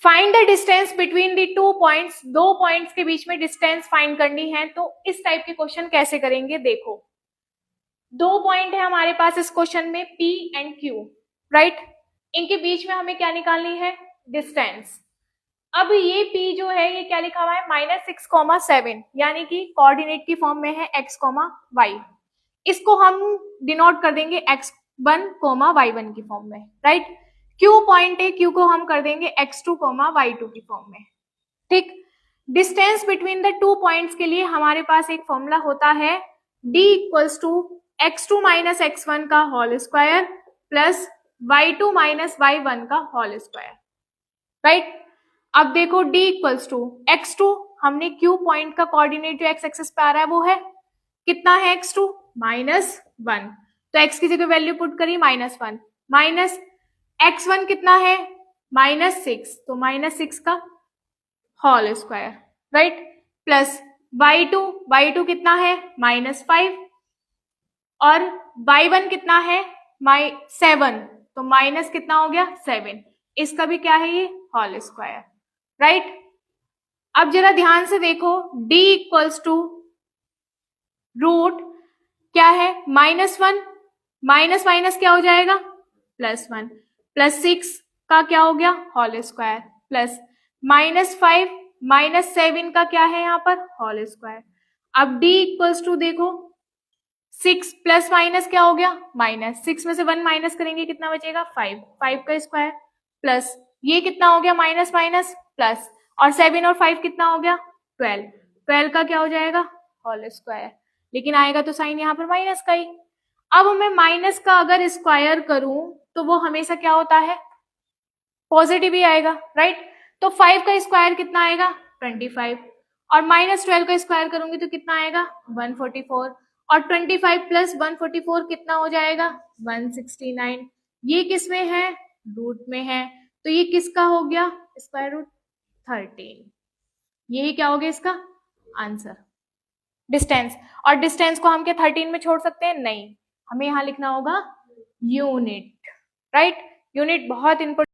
Find the distance between the 2 points, दो points के बीच में डिस्टेंस फाइंड करनी है। तो इस टाइप के क्वेश्चन कैसे करेंगे, देखो दो पॉइंट है हमारे पास इस क्वेश्चन में P एंड Q, राइट। इनके बीच में हमें क्या निकालनी है, डिस्टेंस। अब ये P जो है ये क्या लिखा हुआ है -6,7, यानी कि कोऑर्डिनेट की फॉर्म में है x, y। इसको हम डिनोट कर देंगे x1, y1 की फॉर्म में, राइट। Q पॉइंट है, Q को हम कर देंगे x2, y2 की फॉर्म में, ठीक। Distance between the two points के लिए हमारे पास एक फॉर्मूला होता है d equals to x2 minus x1 का whole square plus y2 minus y1 का होल स्क्वायर, राइट। अब देखो d इक्वल्स टू x2, हमने q पॉइंट का कोऑर्डिनेट जो x एक्सिस पे आ रहा है वो है कितना है x2 -1, तो x की जगह वैल्यू पुट करी -1, माइनस x1 कितना है -6, तो -6 का whole square, right, plus y2 कितना है -5 और y1 कितना है 7, तो माइनस कितना हो गया 7, इसका भी क्या है ये होल स्क्वायर, राइट। अब जरा ध्यान से देखो d इक्वल्स टू रूट क्या है -1, माइनस माइनस क्या हो जाएगा +1, +6 का क्या हो गया होल स्क्वायर, प्लस -5 -7 का क्या है यहाँ पर होल स्क्वायर। अब d इक्वल्स टू देखो 6 प्लस माइनस क्या हो गया -6 में से 1 माइनस करेंगे कितना बचेगा 5, 5 का स्क्वायर प्लस ये कितना हो गया माइनस माइनस प्लस, और 7 और 5 कितना हो गया 12, 12 का क्या हो जाएगा होल स्क्वायर, लेकिन आएगा तो साइन यहाँ पर माइनस का ही। अब मैं माइनस का अगर स्क्वायर करूं तो वो हमेशा क्या होता है पॉजिटिव ही आएगा, राइट। तो 5 का स्क्वायर कितना आएगा 25, और -12 का स्क्वायर करूंगी तो कितना आएगा 144, और 25 प्लस 144 कितना हो जाएगा 169। ये किस में है रूट में है, तो ये किसका हो गया स्क्वायर रूट 13, यही क्या हो गया इसका आंसर डिस्टेंस। और डिस्टेंस को हम क्या 13 में छोड़ सकते हैं, नहीं, हमें यहाँ लिखना होगा यूनिट, राइट। यूनिट बहुत इंपॉर्टेंट